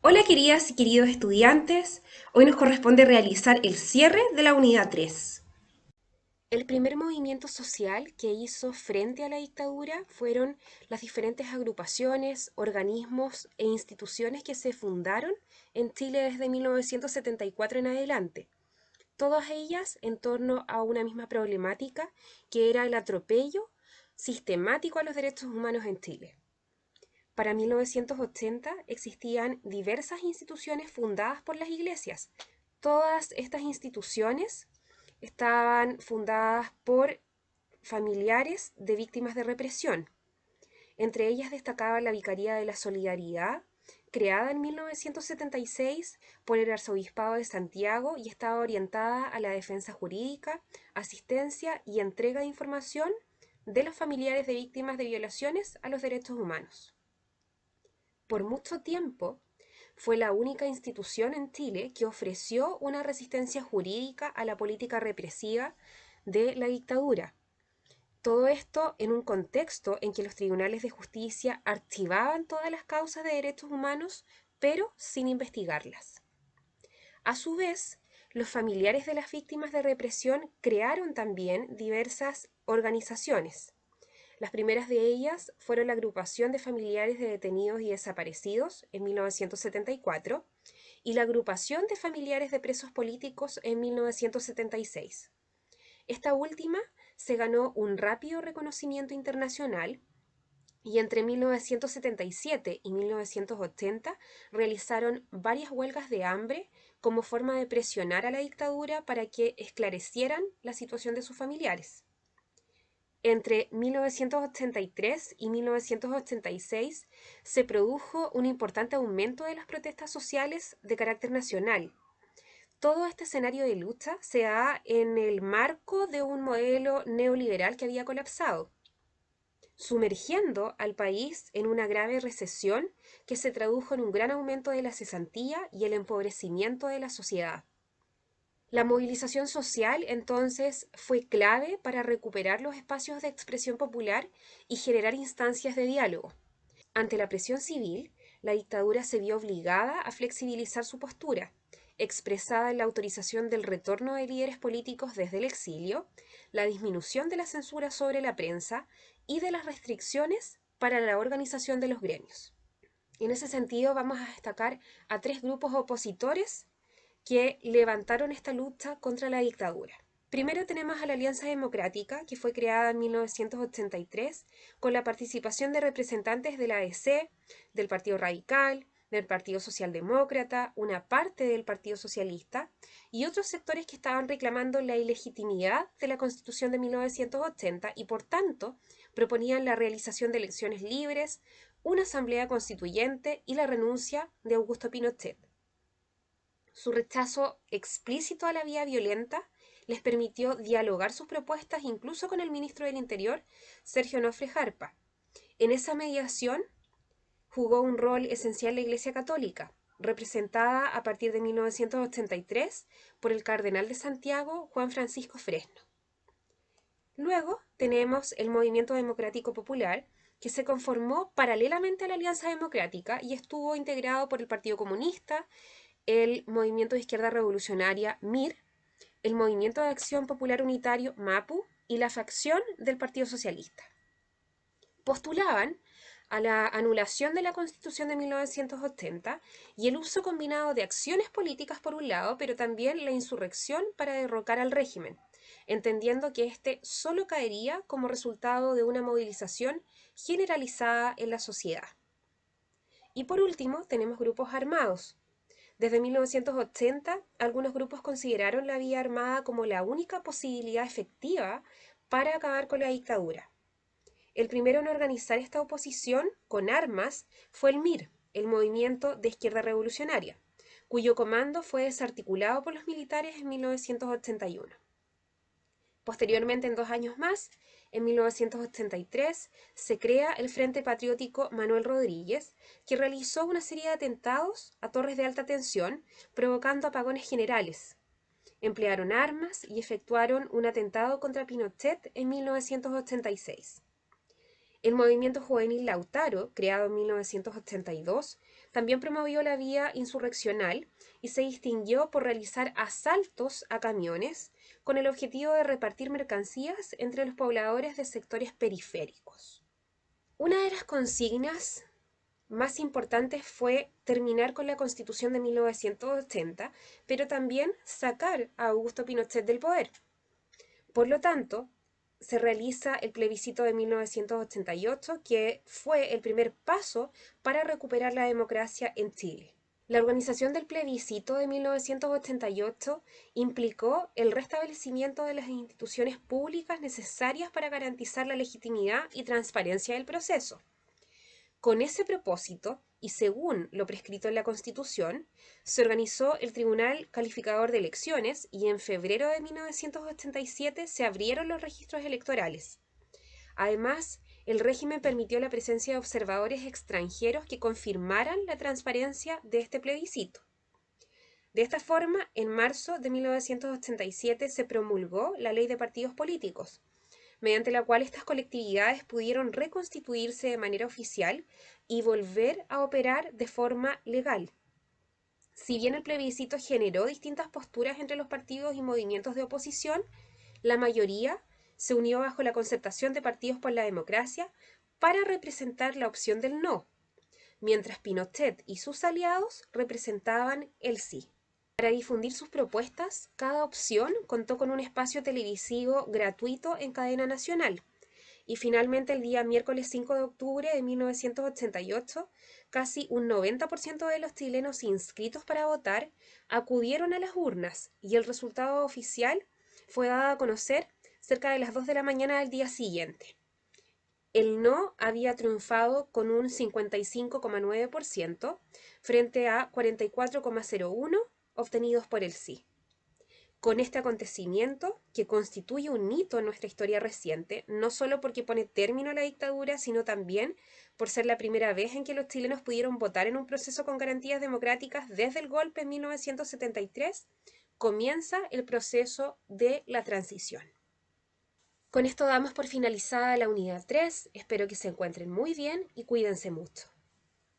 Hola queridas y queridos estudiantes, hoy nos corresponde realizar el cierre de la unidad 3. El primer movimiento social que hizo frente a la dictadura fueron las diferentes agrupaciones, organismos e instituciones que se fundaron en Chile desde 1974 en adelante, todas ellas en torno a una misma problemática que era el atropello sistemático a los derechos humanos en Chile. Para 1980 existían diversas instituciones fundadas por las iglesias. Todas estas instituciones estaban fundadas por familiares de víctimas de represión. Entre ellas destacaba la Vicaría de la Solidaridad, creada en 1976 por el Arzobispado de Santiago y estaba orientada a la defensa jurídica, asistencia y entrega de información de los familiares de víctimas de violaciones a los derechos humanos. Por mucho tiempo fue la única institución en Chile que ofreció una resistencia jurídica a la política represiva de la dictadura. Todo esto en un contexto en que los tribunales de justicia archivaban todas las causas de derechos humanos, pero sin investigarlas. A su vez, los familiares de las víctimas de represión crearon también diversas organizaciones. Las primeras de ellas fueron la Agrupación de Familiares de Detenidos y Desaparecidos en 1974 y la Agrupación de Familiares de Presos Políticos en 1976. Esta última se ganó un rápido reconocimiento internacional y entre 1977 y 1980 realizaron varias huelgas de hambre como forma de presionar a la dictadura para que esclarecieran la situación de sus familiares. Entre 1983 y 1986 se produjo un importante aumento de las protestas sociales de carácter nacional. Todo este escenario de lucha se da en el marco de un modelo neoliberal que había colapsado, sumergiendo al país en una grave recesión que se tradujo en un gran aumento de la cesantía y el empobrecimiento de la sociedad. La movilización social, entonces, fue clave para recuperar los espacios de expresión popular y generar instancias de diálogo. Ante la presión civil, la dictadura se vio obligada a flexibilizar su postura, expresada en la autorización del retorno de líderes políticos desde el exilio, la disminución de la censura sobre la prensa y de las restricciones para la organización de los gremios. En ese sentido, vamos a destacar a tres grupos opositores que levantaron esta lucha contra la dictadura. Primero tenemos a la Alianza Democrática, que fue creada en 1983 con la participación de representantes de la ADC, del Partido Radical, del Partido Socialdemócrata, una parte del Partido Socialista y otros sectores que estaban reclamando la ilegitimidad de la Constitución de 1980 y por tanto proponían la realización de elecciones libres, una asamblea constituyente y la renuncia de Augusto Pinochet. Su rechazo explícito a la vía violenta les permitió dialogar sus propuestas incluso con el ministro del Interior, Sergio Nofre Jarpa. En esa mediación jugó un rol esencial la Iglesia Católica, representada a partir de 1983 por el cardenal de Santiago, Juan Francisco Fresno. Luego tenemos el Movimiento Democrático Popular, que se conformó paralelamente a la Alianza Democrática y estuvo integrado por el Partido Comunista, el Movimiento de Izquierda Revolucionaria MIR, el Movimiento de Acción Popular Unitario MAPU y la facción del Partido Socialista. Postulaban a la anulación de la Constitución de 1980 y el uso combinado de acciones políticas por un lado, pero también la insurrección para derrocar al régimen, entendiendo que éste solo caería como resultado de una movilización generalizada en la sociedad. Y por último, tenemos grupos armados. Desde 1980, algunos grupos consideraron la vía armada como la única posibilidad efectiva para acabar con la dictadura. El primero en organizar esta oposición con armas fue el MIR, el Movimiento de Izquierda Revolucionaria, cuyo comando fue desarticulado por los militares en 1981. Posteriormente, en 2 años más, en 1983, se crea el Frente Patriótico Manuel Rodríguez, que realizó una serie de atentados a torres de alta tensión, provocando apagones generales. Emplearon armas y efectuaron un atentado contra Pinochet en 1986. El movimiento juvenil Lautaro, creado en 1982, también promovió la vía insurreccional y se distinguió por realizar asaltos a camiones con el objetivo de repartir mercancías entre los pobladores de sectores periféricos. Una de las consignas más importantes fue terminar con la Constitución de 1980, pero también sacar a Augusto Pinochet del poder. Por lo tanto, se realiza el plebiscito de 1988, que fue el primer paso para recuperar la democracia en Chile. La organización del plebiscito de 1988 implicó el restablecimiento de las instituciones públicas necesarias para garantizar la legitimidad y transparencia del proceso. Con ese propósito, y según lo prescrito en la Constitución, se organizó el Tribunal Calificador de Elecciones y en febrero de 1987 se abrieron los registros electorales. Además, el régimen permitió la presencia de observadores extranjeros que confirmaran la transparencia de este plebiscito. De esta forma, en marzo de 1987 se promulgó la Ley de Partidos Políticos, mediante la cual estas colectividades pudieron reconstituirse de manera oficial y volver a operar de forma legal. Si bien el plebiscito generó distintas posturas entre los partidos y movimientos de oposición, la mayoría se unió bajo la concertación de Partidos por la Democracia para representar la opción del no, mientras Pinochet y sus aliados representaban el sí. Para difundir sus propuestas, cada opción contó con un espacio televisivo gratuito en cadena nacional. Y finalmente, el día miércoles 5 de octubre de 1988, casi un 90% de los chilenos inscritos para votar acudieron a las urnas y el resultado oficial fue dado a conocer cerca de las 2 de la mañana del día siguiente. El no había triunfado con un 55,9% frente a 44,01% obtenidos por el sí. Con este acontecimiento, que constituye un hito en nuestra historia reciente, no solo porque pone término a la dictadura, sino también por ser la primera vez en que los chilenos pudieron votar en un proceso con garantías democráticas desde el golpe en 1973, comienza el proceso de la transición. Con esto damos por finalizada la unidad 3, espero que se encuentren muy bien y cuídense mucho.